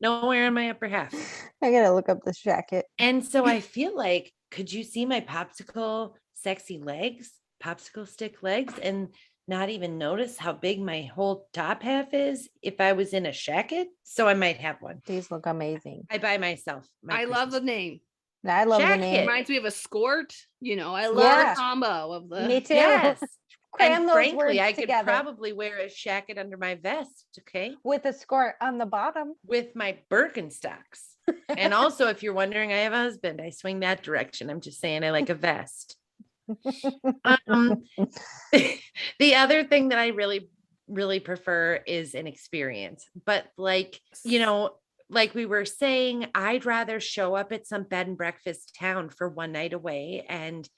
Nowhere in my upper half. I gotta look up this jacket. And so I feel like, could you see my popsicle sexy legs, popsicle stick legs, and not even notice how big my whole top half is if I was in a shacket? So I might have one. These look amazing. I buy myself. I love the name. I love the Jacket. name. Reminds me of a skort. I love the combo of the. Me too. Yes. Cram And those frankly, words I could together. probably wear a shacket under my vest, okay? With a skirt on the bottom. With my Birkenstocks. And also, if you're wondering, I have a husband. I swing that direction. I'm just saying I like a vest. The other thing that I really, really prefer is an experience. But like we were saying, I'd rather show up at some bed and breakfast town for one night away and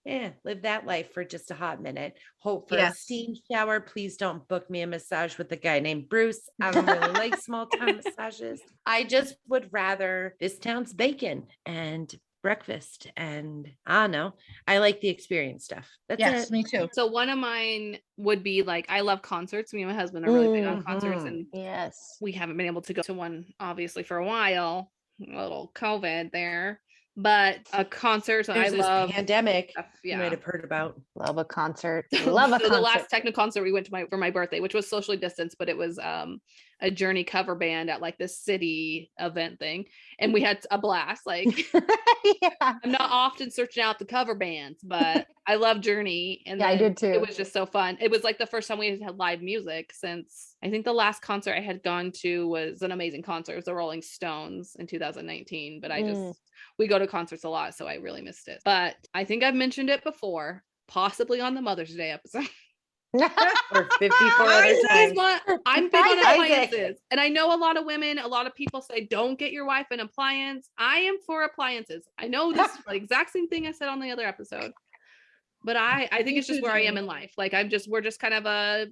live that life for just a hot minute. Hope for a Yes. steam shower. Please don't book me a massage with a guy named Bruce. I don't really like small town massages. I just would rather this town's bacon and breakfast, and I don't know. I like the experience stuff. That's Yes, it. me too. So one of mine would be like, I love concerts. Me and my husband are really big on concerts, Mhm. and Yes. we haven't been able to go to one obviously for a while, a little COVID there, but a concert I There's this love. pandemic you might Yeah. have heard about. Love a concert. Love a So the concert. last techno concert we went to for my birthday, which was socially distanced, but it was a Journey cover band at like this city event thing, and we had a blast. Like Yeah. I'm not often searching out the cover bands, but I love Journey, and Yeah, I then did too. It was just so fun. It was like the first time we had live music since I think the last concert I had gone to was an amazing concert. It was the Rolling Stones in 2019, but we go to concerts a lot, so I really missed it. But I think I've mentioned it before, possibly on the Mother's Day episode. Or 54 other Isaac! times. I'm big on Isaac. appliances, and I know a lot of women, a lot of people say don't get your wife an appliance. I am for appliances. I know this is the exact same thing I said on the other episode, but I think it's just where I am in life. Like we're just kind of a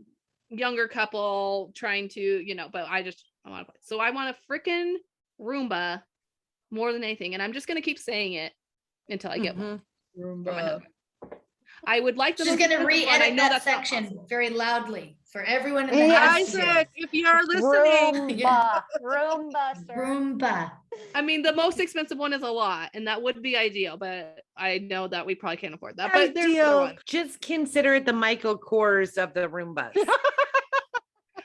younger couple trying to, but I want to. So I want a freaking Roomba more than anything, and I'm just gonna keep saying it until I get one from my husband. I would like the She's most going to expensive one. I re-edit know that that's not section possible. very loudly for everyone in the Yeah. house. to hear. Isaac, if you're listening, Roomba. Roomba, sir. Roomba. I mean, the most expensive one is a lot, and that would be ideal, but I know that we probably can't afford that. But there's better Ideal. ones. Just consider it the Michael Kors of the Roombas.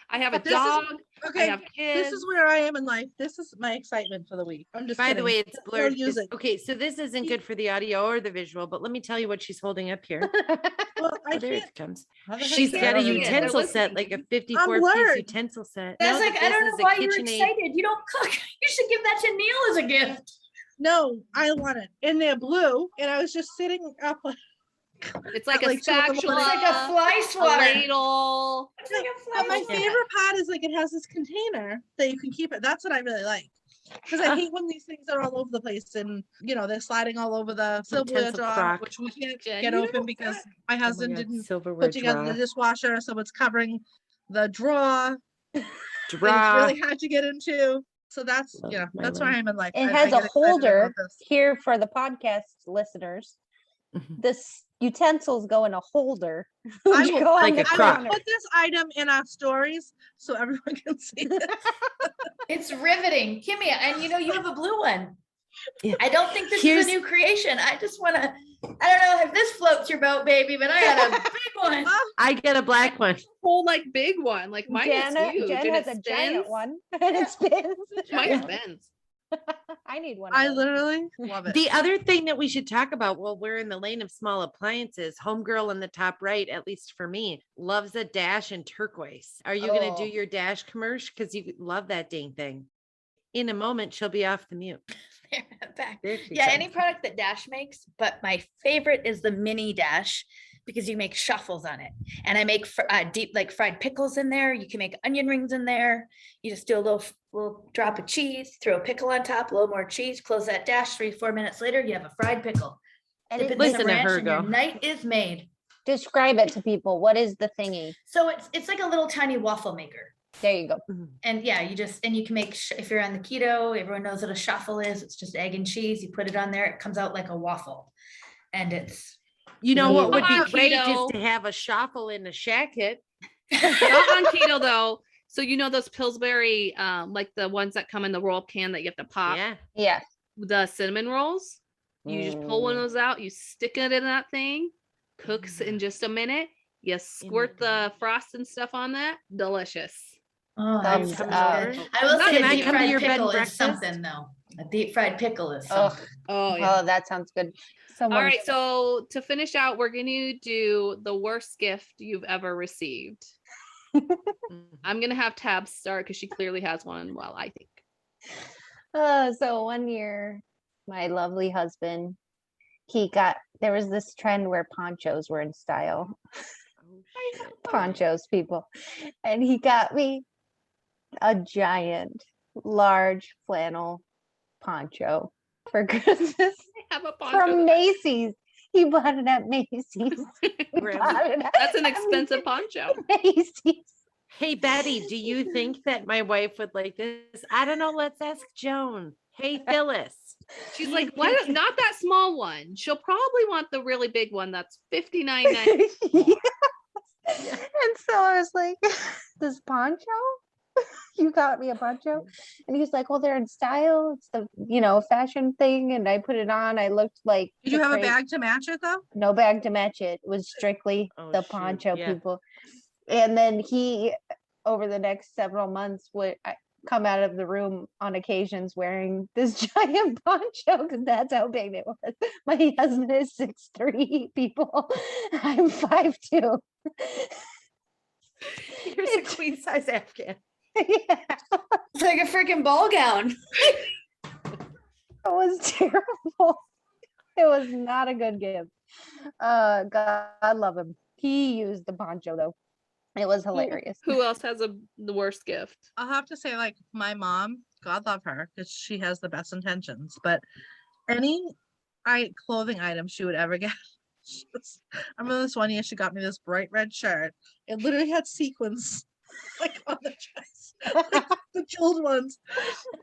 I have a This is- dog. I okay, have kids. this is where I am in life. This is my excitement for the week. I'm just By the kidding. way, it's Don't blurred. use it. Okay, so this isn't good for the audio or the visual, but let me tell you what she's holding up here. Well, I Oh, there can't. it comes. How the heck She's do I got a know? utensil They're set, listening. like a 54 piece blurred. utensil set. That's Know like, that I this don't is know a why you're KitchenAid. excited. You don't cook. You should give that to Neil as a gift. No, I want it. And they're blue. And I was just sitting up. It's like At a like 2 in the morning. spatula, It's like a fly a swatter. ladle. It's like a But fly my swatter. favorite part is like it has this container that you can keep it. That's what I really like. Because I hate when these things are all over the place and they're sliding all over the silverware Utensil drawer, crock. which we can't Jen, get you open know because that. my Oh my husband God, didn't silverware put together the drawer. dishwasher, so it's covering the drawer. And it's Draw. really hard to get into. So that's Love my that's where life. I am in life. It I has get a excited holder about this. here for the podcast listeners. Mhm. This utensils go in a holder. I which will- go on like the a I crock. counter. will put this item in our stories so everyone can see it. It's riveting. Kimmy, and you have a blue one. Yeah. I don't think this Here's- is a new creation. I just want to, I don't know if this floats your boat, baby, but I got a big one. I get a black one. Whole like big one. Like mine is huge. Jen and has it a giant spins. one and it spins. Mine Yeah. spins. I need one. I of those. literally love it. The other thing that we should talk about while we're in the lane of small appliances, homegirl in the top right, at least for me, loves a dash in turquoise. Are you going to do Oh. your dash commercial? Because you love that dang thing. In a moment, she'll be off the mute. Back. There she Yeah, comes. any product that Dash makes, but my favorite is the mini Dash because you make shuffles on it. And I make deep like fried pickles in there. You can make onion rings in there. You just do a little drop of cheese, throw a pickle on top, a little more cheese, close that Dash. 3-4 minutes later, you have a fried pickle. And Dip it- it in Listen some to ranch her and your go. night is made. describe it to people. What is the thingy? So it's like a little tiny waffle maker. There you go. And yeah, you can make, if you're on the keto, everyone knows what a shuffle is. It's just egg and cheese. You put it on there, it comes out like a waffle. And it's, You know what would be On great keto. just to have a shuffle in a shacket. Not on keto though. So those Pillsbury, like the ones that come in the roll up can that you have to pop, Yeah. Yeah. the cinnamon rolls. You just pull one of those out, you stick it in that thing, cooks in just a minute. You squirt the frost and stuff on that. Delicious. oh, Thumbs that's up. good. I will say Can a I deep come to fried your bed and pickle is breakfast? something though. A deep fried pickle is Oh, something. Oh yeah. oh, that sounds good. All Someone right. So to finish out, we're going to do the worst gift you've ever received. I'm going to have Tab start because she clearly has one. Well, I think. So one year, my lovely husband, there was this trend where ponchos were in style. Ponchos, people. And he got me a giant, large flannel poncho for Christmas I have a poncho. from Macy's. He bought it at Macy's. He Grim. bought it at That's an expensive poncho. Macy's. Hey, Betty, do you think that my wife would like this? I don't know. Let's ask Joan. Hey, Phyllis. She's like, why not that small one? She'll probably want the really big one that's $59.90. Yes. And so I was like, this poncho? You got me a poncho? And he's like, well, they're in style. It's the, fashion thing. And I put it on. I looked like. Did you have a bag to match it though? No bag to match it. It was strictly the shoot, poncho yeah. people. And then he, over the next several months, would come out of the room on occasions wearing this giant poncho because that's how big it was. My husband is 6'3", people. I'm 5'2". Here's a queen size Afghan. Yeah, It's like a freaking ball gown. it was terrible. It was not a good gift. God love him. He used the poncho though. It was hilarious. Who else has the worst gift? I'll have to say, like, my mom, God love her, because she has the best intentions, but any clothing item she would ever get. I remember this one year she got me this bright red shirt. It literally had sequins like on the dress, like the jeweled ones.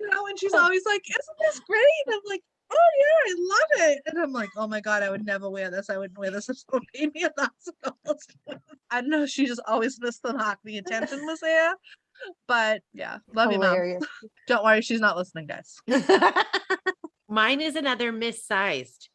And she's always like, "Isn't this great?" And I'm like, "Oh yeah, I love it." And I'm like, "Oh my God, I would never wear this. I wouldn't wear this if someone paid me $1,000." I don't know. She just always missed the mark. The intention was there, but yeah, love you, Mom. Hilarious. Don't worry, she's not listening, guys. Mine is another missized.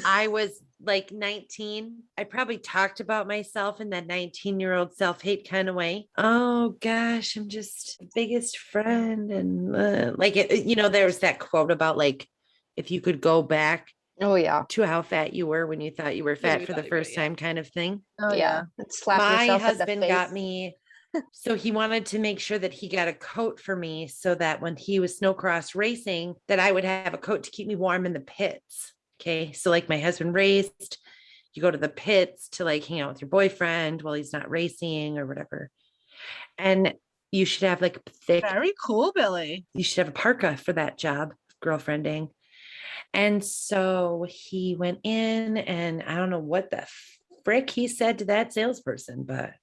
I was like 19. I probably talked about myself in that 19-year-old self-hate kind of way. Oh gosh, I'm just the biggest friend. And there was that quote about like, if you could go back Oh yeah. to how fat you were when you thought you were fat you for thought the you were, first time kind of thing. Oh yeah. Slap My yourself in the husband got face. me. So he wanted to make sure that he got a coat for me so that when he was snowcross racing, that I would have a coat to keep me warm in the pits. Okay. So like my husband raced, you go to the pits to like hang out with your boyfriend while he's not racing or whatever. And you should have like thick, Very cool, Billy. you should have a parka for that job, girlfriending. And so he went in and I don't know what the frick he said to that salesperson, but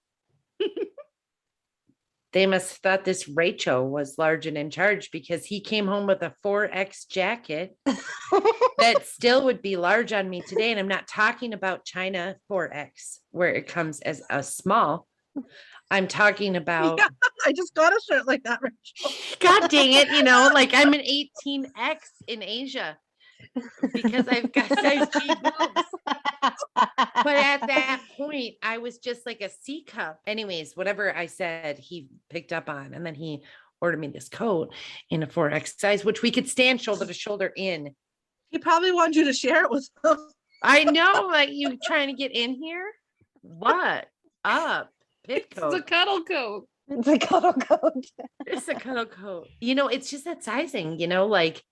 they must have thought this Rachel was large and in charge because he came home with a 4X jacket that still would be large on me today. And I'm not talking about China 4X where it comes as a small. I'm talking about. Yeah, I just got a shirt like that, Rachel. God dang it. Like I'm an 18X in Asia because I've got size G boobs. But at that point, I was just like a C cup. Anyways, whatever I said, he picked up on. And then he ordered me this coat in a 4X size, which we could stand shoulder to shoulder in. He probably wanted you to share it with him. I know, like you trying to get in here? What up? Pit It's a coat. cuddle coat. It's a cuddle coat. It's a cuddle coat. It's just that sizing, like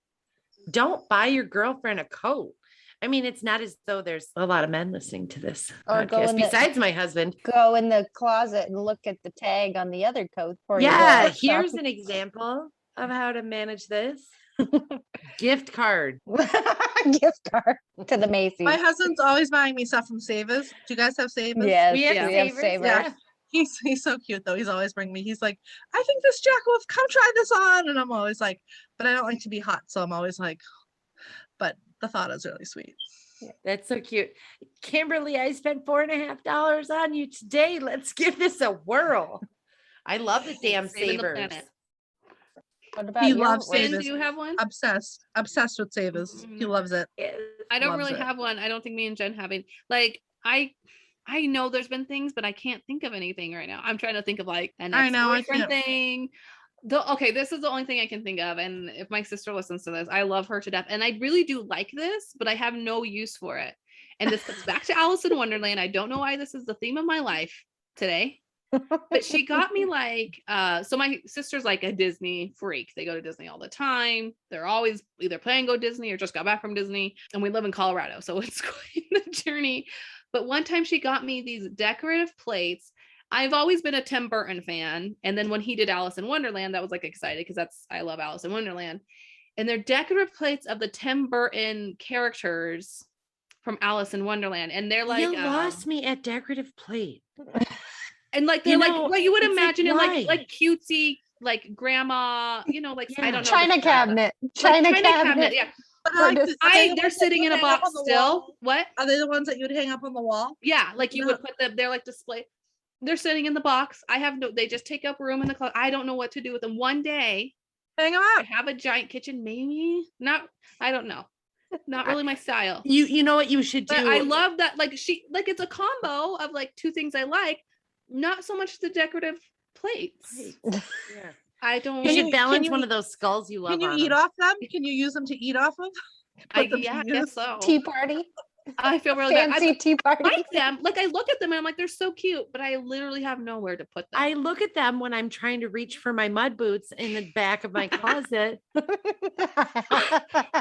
don't buy your girlfriend a coat. I mean, it's not as though there's a lot of men listening to this Or go podcast in the- besides my husband. Go in the closet and look at the tag on the other coat. For Yeah, you here's an example of how to manage this. Gift card. gift card to the Macy's. My husband's always buying me stuff from Savers. Do you guys have Savers? Yes, We have we have Savers, Savers. yeah. He's so cute though. He's always bringing me. He's like, I think this jacket will come try this on, and I'm always like, but I don't like to be hot, so I'm always like, but the thought is really sweet. That's so cute. Kimberly, I spent $4.50 on you today. Let's give this a whirl. I love the damn Saving the Savers. planet. What about He you? loves Finn, Savers. do you have one? Obsessed with Savers. He loves it. I don't loves really it. have one. I don't think me and Jen have it. Like I know there's been things, but I can't think of anything right now. I'm trying to think of like an I know, I ex-boyfriend can't. thing. Okay, this is the only thing I can think of. And if my sister listens to this, I love her to death. And I really do like this, but I have no use for it. And this comes back to Alice in Wonderland. I don't know why this is the theme of my life today. But she got me like, so my sister's like a Disney freak. They go to Disney all the time. They're always either planning to go Disney or just got back from Disney. And we live in Colorado, so it's quite the journey. But one time she got me these decorative plates. I've always been a Tim Burton fan. And then when he did Alice in Wonderland, that was like excited because I love Alice in Wonderland. And they're decorative plates of the Tim Burton characters from Alice in Wonderland, and they're like, you lost me at decorative plate. and like You they're know, like what you would it's like, imagine in why? like cutesy, like grandma, you know, like I Yeah. don't know, China the- cabinet. like China cabinet. yeah. But For like, this- are they the They're ones that sitting you in a would hang up box on the still. wall? What? Are they the ones that you'd hang up on the wall? Yeah, like you No. would put them. They're like display. They're sitting in the box. I have no. They just take up room in the closet. I don't know what to do with them. One day, Hang them I up. have a giant kitchen. Maybe not. I don't know. Not really my style. You know what you should do? But I love that. Like it's a combo of like two things I like. Not so much the decorative plates. Yeah. I don't. You should you- balance can you one eat- of those skulls you love. Can you on eat them. off them? Can you use them to eat off of? Put them to Yeah, I use? guess so. Tea party. I feel really bad. Fancy tea I party. like them. Like I look at them and I'm like, they're so cute, but I literally have nowhere to put them. I look at them when I'm trying to reach for my mud boots in the back of my closet.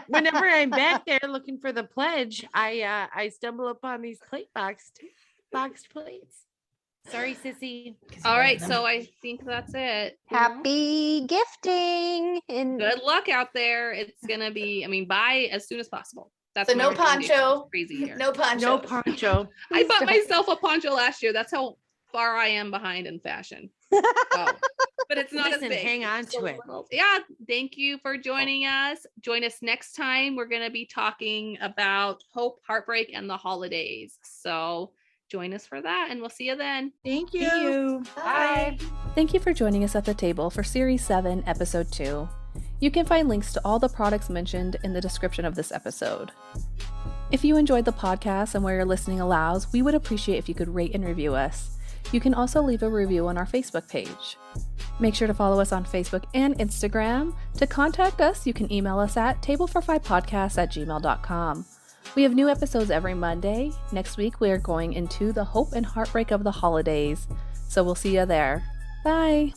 Whenever I'm back there looking for the pledge, I stumble upon these boxed plates. Sorry, sissy. All right, so I think that's it. Happy gifting. And Good luck out there. It's gonna be, I mean, buy as soon as possible. That's So my no recommendation. poncho. It's crazy here. No poncho. No poncho. I bought don't. myself a poncho last year. That's how far I am behind in fashion. Oh, but it's not Listen, as big. hang on It's to a it. little- Yeah, thank you for joining us. Join us next time. We're gonna be talking about hope, heartbreak, and the holidays. So join us for that, and we'll see you then. Thank you. Bye. Thank you for joining us at the table for Series 7, Episode 2. You can find links to all the products mentioned in the description of this episode. If you enjoyed the podcast and where you're listening allows, we would appreciate if you could rate and review us. You can also leave a review on our Facebook page. Make sure to follow us on Facebook and Instagram. To contact us, you can email us at table45podcast@gmail.com. We have new episodes every Monday. Next week, we are going into the hope and heartbreak of the holidays. So we'll see you there. Bye.